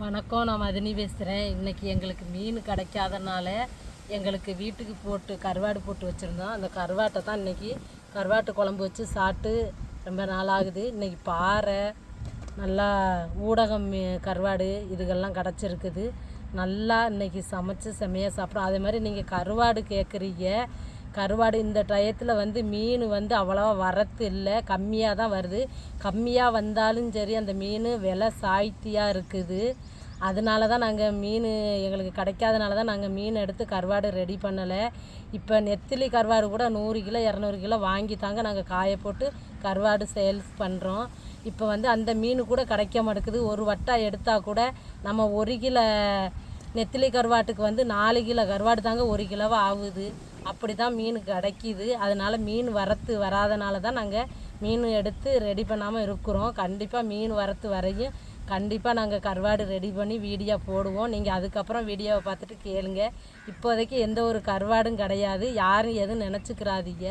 வணக்கம், நான் மதினி பேசுகிறேன். இன்றைக்கி எங்களுக்கு மீன் கிடைக்காதனால எங்களுக்கு வீட்டுக்கு போட்டு கருவாடு போட்டு வச்சுருந்தோம். அந்த கருவாட்டை தான் இன்றைக்கி கருவாட்டு குழம்பு வச்சு சாப்பிட்டு ரொம்ப நாளாகுது. இன்றைக்கி பாறை நல்லா ஊடகம் கருவாடு இதுகள்லாம் கிடச்சிருக்குது. நல்லா இன்றைக்கி சமைச்சு செம்மையாக சாப்பிட்றோம். அதே மாதிரி நீங்கள் கருவாடு கேட்குறீங்க. கருவாடு இந்த டயத்தில் மீன் அவ்வளோவா வரத்து இல்லை, கம்மியாக தான் வருது. கம்மியாக வந்தாலும் சரி அந்த மீன் விலை சாய்த்தியாக இருக்குது. அதனால தான் நாங்கள் மீன் எங்களுக்கு கிடைக்காதனால தான் நாங்கள் மீன் எடுத்து கருவாடு ரெடி பண்ணலை. இப்போ நெத்திலி கருவாடு கூட 100 கிலோ 200 கிலோ வாங்கி தாங்க நாங்கள் காய போட்டு கருவாடு சேல்ஸ் பண்ணுறோம். இப்போ அந்த மீன் கூட கிடைக்க மாட்டேங்குது. ஒரு வட்டா எடுத்தால் கூட நம்ம 1 கிலோ நெத்திலி கருவாட்டுக்கு 4 கிலோ கருவாடு தாங்க 1 கிலோவாக ஆகுது. அப்படி தான் மீன் கிடைக்கிது. அதனால் மீன் வரத்து வராதனால தான் நாங்கள் மீன் எடுத்து ரெடி பண்ணாமல் இருக்கிறோம். கண்டிப்பாக மீன் வரத்து வரையும் கண்டிப்பாக நாங்கள் கருவாடு ரெடி பண்ணி வீடியோ போடுவோம். நீங்கள் அதுக்கப்புறம் வீடியோவை பார்த்துட்டு கேளுங்க. இப்போதைக்கு எந்த ஒரு கருவாடும் கிடையாது, யாரும் எதுவும் நினச்சிக்கிறாதீங்க.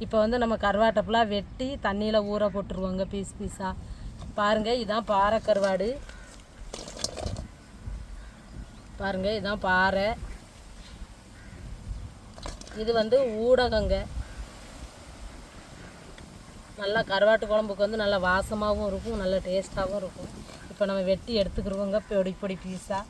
இப்போ நம்ம கருவாட்டை ஃபுல்லாக வெட்டி தண்ணியில் ஊற போட்டுருவோங்க பீஸ் பீஸாக. பாருங்கள், இதுதான் பாறை கருவாடு. பாருங்கள், இதுதான் பாறை. இது ஊடகங்க. நல்லா கருவாட்டு குழம்புக்கு நல்லா வாசமாகவும் இருக்கும், நல்ல டேஸ்ட்டாகவும் இருக்கும். இப்போ நம்ம வெட்டி எடுத்துக்கிடுவோங்க பொடி பொடி பீஸாக.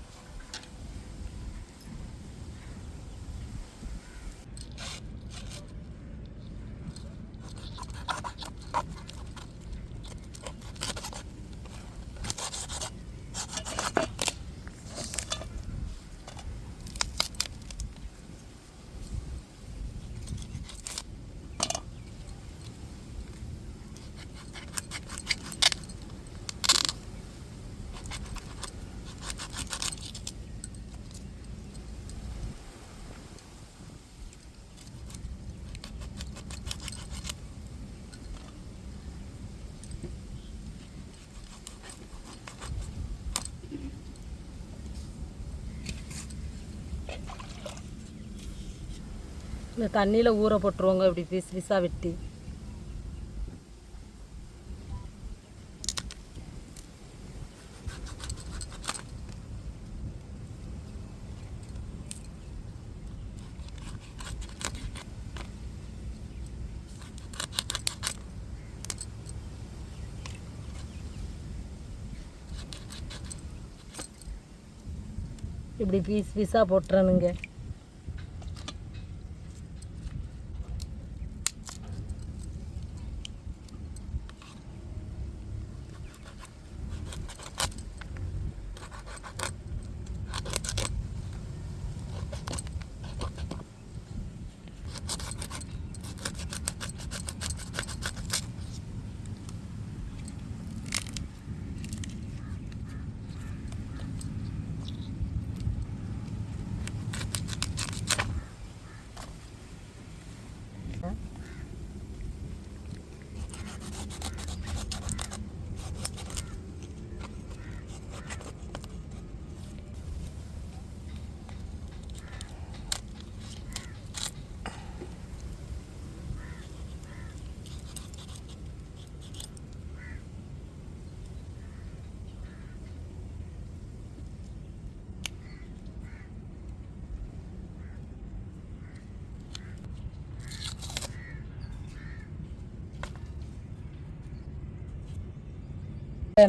இந்த தண்ணியில் ஊற போட்டுருவோங்க இப்படி பீஸ் பீஸாக வெட்டி. இப்படி பீஸ் பீஸாக போட்டுறணுங்க.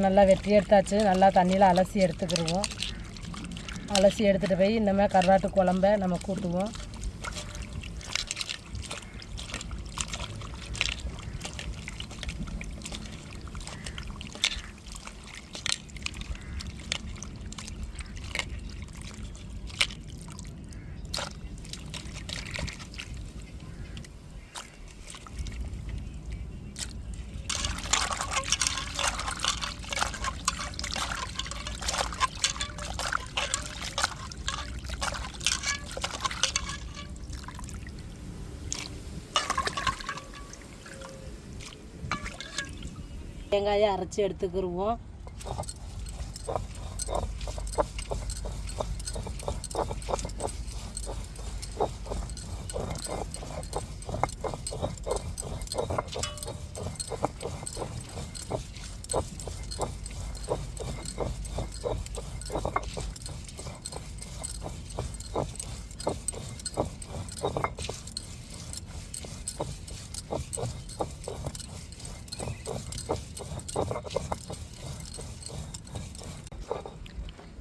நல்லா வெட்டி எடுத்தாச்சு. நல்லா தண்ணியில் அலசி எடுத்துக்கிடுவோம். அலசி எடுத்துகிட்டு போய் இந்த மாதிரி கருவாட்டு குழம்ப நம்ம கூட்டுவோம். தேங்காயை அரைச்சி எடுத்துக்கிடுவோம்.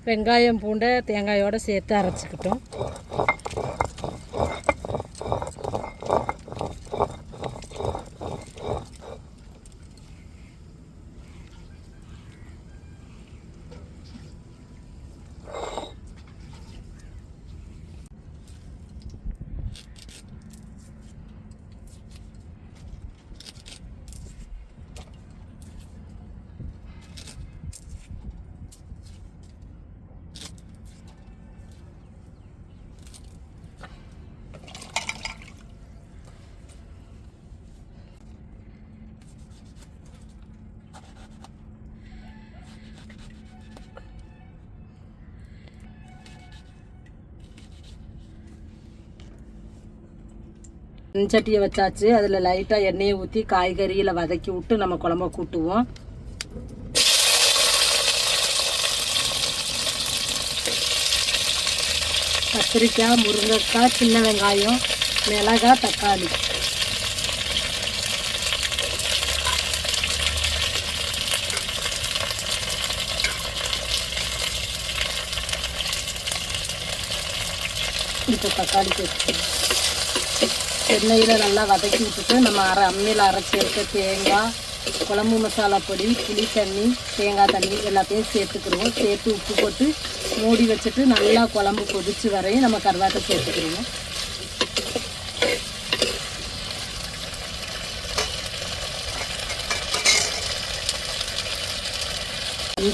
வெங்காயம் பூண்டை தேங்காயோடு சேர்த்து அரைச்சிக்கிட்டோம். சட்டியை வச்சாச்சு. அதில் லைட்டாக எண்ணெயை ஊற்றி காய்கறியில் வதக்கி விட்டு நம்ம குழம்ப கூட்டுவோம். கத்திரிக்காய், முருங்கைக்காய், சின்ன வெங்காயம், மிளகாய், தக்காளி. இப்போ தக்காளி சேர்த்து எண்ணெயில் நல்லா வதக்கி விட்டுட்டு நம்ம அம்மியில் அரைச்சி எடுக்க தேங்காய், குழம்பு மசாலா பொடி, புளி தண்ணி, தேங்காய் தண்ணி எல்லாத்தையும் சேர்த்துக்கிடுவோம். சேர்த்து உப்பு போட்டு மூடி வச்சுட்டு நல்லா குழம்பு கொதிச்சு வரையும் நம்ம கருவாட்டை சேர்த்துக்கிடுவோம்.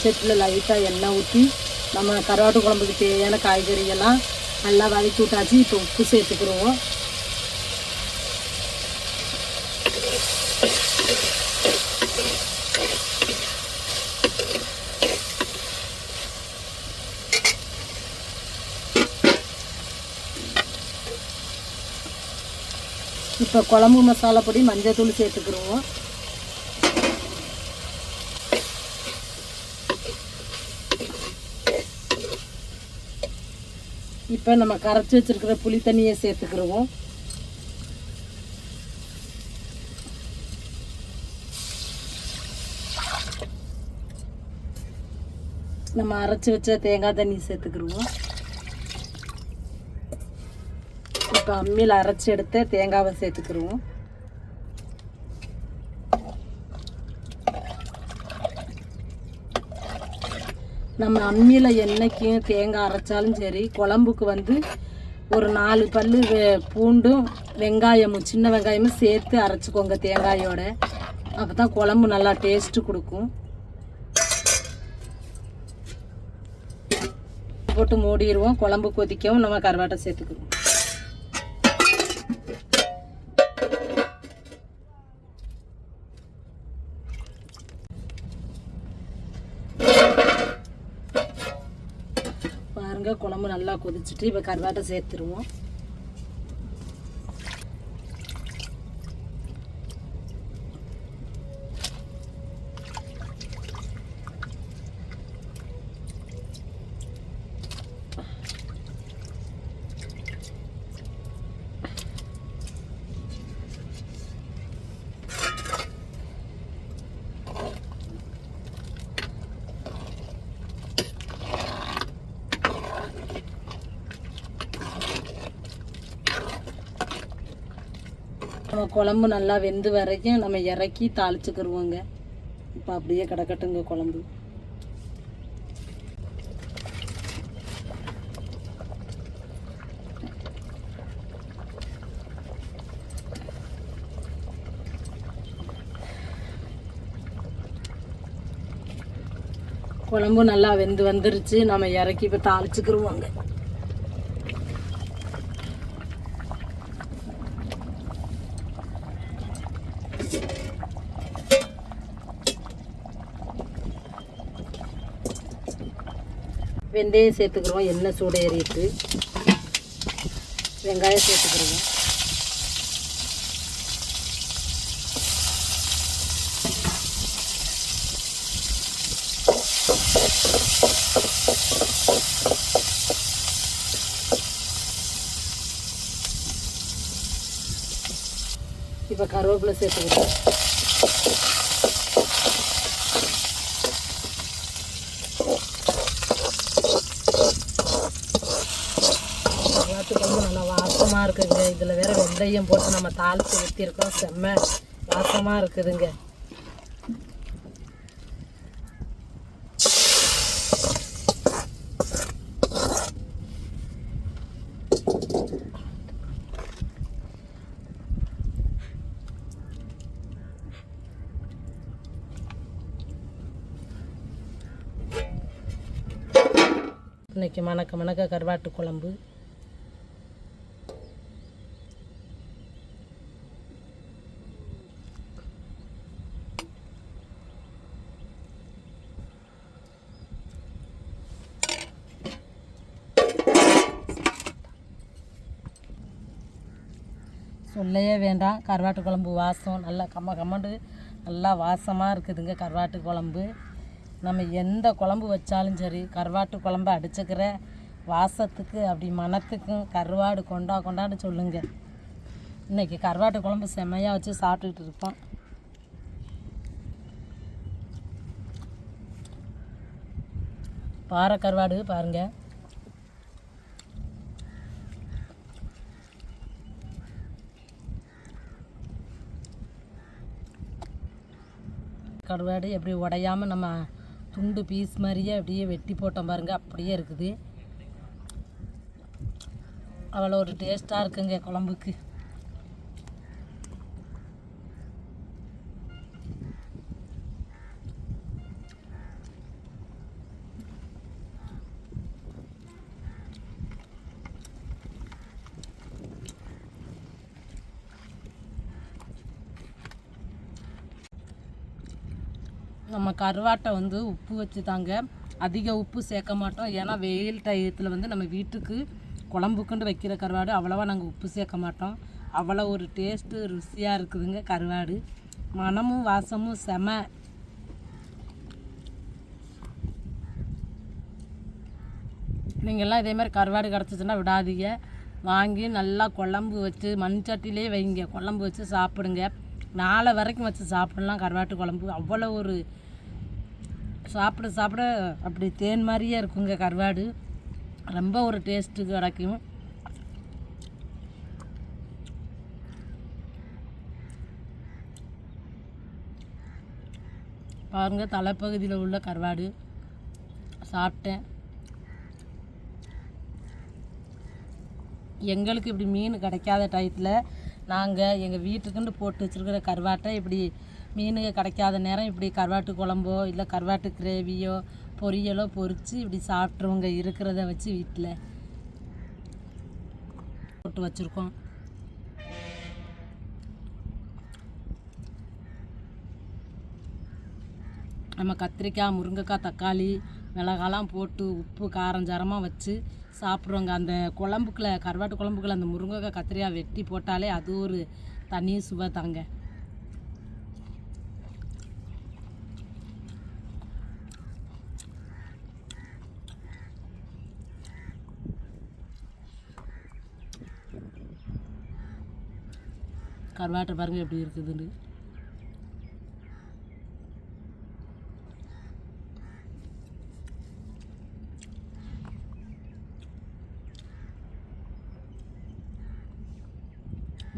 சட்டியில் லைட்டாக எண்ணெய் ஊற்றி நம்ம கருவாட்டு குழம்புக்கு தேவையான காய்கறியெல்லாம் நல்லா வதக்கி விட்டாச்சு. இப்போ உப்பு சேர்த்துக்கிடுவோம். இப்போ குழம்பு மசாலா பொடி, மஞ்சள் தூள் சேர்த்துக்கிடுவோம். இப்போ நம்ம கரைச்சி வச்சிருக்கிற புளி தண்ணியை சேர்த்துக்கிடுவோம். நம்ம அரைச்சி வச்ச தேங்காய் தண்ணி சேர்த்துக்கிடுவோம். இப்போ அம்மியில் அரைச்சி எடுத்த தேங்காவை சேர்த்துக்கிடுவோம். நம்ம அம்மியில் என்னைக்கும் தேங்காய் அரைச்சாலும் சரி, குழம்புக்கு ஒரு 4 பல் பூண்டும் வெங்காயமும், சின்ன வெங்காயமும் சேர்த்து அரைச்சிக்கோங்க தேங்காயோட. அப்போ தான் குழம்பு நல்லா டேஸ்ட்டு கொடுக்கும். போட்டு மூடிடுவோம். குழம்பு கொதிக்கவும் நம்ம கருவாட்டை சேர்த்துக்குவோம். பாருங்க, குழம்பு நல்லா கொதிச்சுட்டு இப்போ கருவாட்டை சேர்த்துருவோம். நம்ம குழம்பு நல்லா வெந்து வரைக்கும் நம்ம இறக்கி தாளிச்சுக்கிடுவோங்க. இப்போ அப்படியே கிடக்கட்டுங்க குழம்பு. குழம்பு நல்லா வெந்து வந்துருச்சு. நம்ம இறக்கி இப்போ தாளிச்சுக்கிடுவோங்க. வெந்தயம் சேர்த்துக்கிறோம். எண்ணெய் சூடு ஏறிட்டு வெங்காயம் சேர்த்துக்கிறோம். இப்போ கருவேப்பிலை சேர்த்துக்கிறோம். வாசமாக இருக்குதுங்க. இதில் வேறு வெந்தயம் போட்டு நம்ம தாளித்து ஊற்றிருக்கோம். செம்ம வாசமாக இருக்குதுங்க. இன்றைக்கி மணக்க கருவாட்டு குழம்பு. சொல்லவே வேண்டாம், கருவாட்டு குழம்பு வாசம் நல்லா கம்மண்டு நல்லா வாசமாக இருக்குதுங்க. கருவாட்டு குழம்பு நம்ம எந்த குழம்பு வச்சாலும் சரி, கருவாட்டு குழம்பு அடிச்சுக்கிற வாசத்துக்கு அப்படி மணத்துக்கும் கருவாடு கொண்டான்னு சொல்லுங்க. இன்றைக்கி கருவாட்டு குழம்பு செம்மையாக வச்சு சாப்பிட்டுக்கிட்டு இருப்போம். பாறை கருவாடு பாருங்கள். கருவாடு எப்படி உடையாமல் நம்ம துண்டு பீஸ் மாதிரியே அப்படியே வெட்டி போட்டோம் பாருங்கள், அப்படியே இருக்குது. அவ்வளோ ஒரு டேஸ்ட்டாக இருக்குங்க குழம்புக்கு. நம்ம கருவாட்டை உப்பு வச்சு தாங்க, அதிக உப்பு சேர்க்க மாட்டோம். ஏன்னா வெயில் டயத்தில் நம்ம வீட்டுக்கு குழம்புக்குண்டு வைக்கிற கருவாடு அவ்வளோவா நாங்கள் உப்பு சேர்க்க மாட்டோம். அவ்வளோ ஒரு டேஸ்ட்டு ருசியாக இருக்குதுங்க கருவாடு. மணமும் வாசமும் செம. நீங்கள்லாம் இதேமாதிரி கருவாடு கிடச்சிச்சின்னா விடாதீங்க, வாங்கி நல்லா குழம்பு வச்சு மண் சட்டிலே வைங்க, குழம்பு வச்சு சாப்பிடுங்க. நாளை வரைக்கும் வச்சு சாப்பிடலாம் கருவாட்டு குழம்பு. அவ்வளோ ஒரு சாப்பிட அப்படி தேன் மாதிரியே இருக்குங்க கருவாடு. ரொம்ப ஒரு டேஸ்ட்டு கிடைக்கும். பாருங்கள், தலைப்பகுதியில் உள்ள கருவாடு சாப்பிட்டேன். எங்களுக்கு இப்படி மீன் கிடைக்காத டயத்தில் நாங்கள் எங்கள் வீட்டுக்குன்னு போட்டு வச்சுருக்கிற கருவாட்டை இப்படி மீனுங்க கிடைக்காத நேரம் இப்படி கருவாட்டு குழம்போ இல்லை கருவாட்டு கிரேவியோ பொரியலோ பொரித்து இப்படி சாப்பிட்ருவங்க. இருக்கிறத வச்சு வீட்டில் போட்டு வச்சுருக்கோம். நம்ம கத்திரிக்காய், முருங்கைக்காய், தக்காளி, மிளகாலாம் போட்டு உப்பு காரஞ்சாரமாக வச்சு சாப்பிட்றோங்க. அந்த குழம்புக்குள்ள கருவாட்டு குழம்புக்குள்ள அந்த முருங்கைக்காய், கத்திரிக்காய் வெட்டி போட்டாலே அது ஒரு தனி சுவை தாங்க. கருவாட்டை பாருங்கள் எப்படி இருக்குதுன்னு.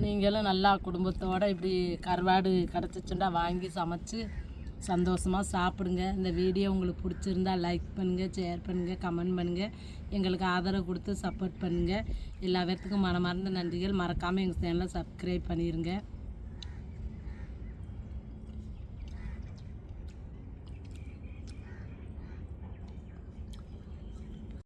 நீங்களும் நல்லா குடும்பத்தோடு இப்படி கருவாடு கிடச்சிச்சுன்னா வாங்கி சமைச்சு சந்தோஷமாக சாப்பிடுங்க. இந்த வீடியோ உங்களுக்கு பிடிச்சிருந்தா லைக் பண்ணுங்கள், ஷேர் பண்ணுங்கள், கமெண்ட் பண்ணுங்கள். எங்களுக்கு ஆதரவு கொடுத்து சப்போர்ட் பண்ணுங்கள். எல்லா பேர்த்துக்கும் மனமார்ந்த நன்றிகள். மறக்காமல் எங்கள் சேனலை சப்ஸ்கிரைப் பண்ணிடுங்க.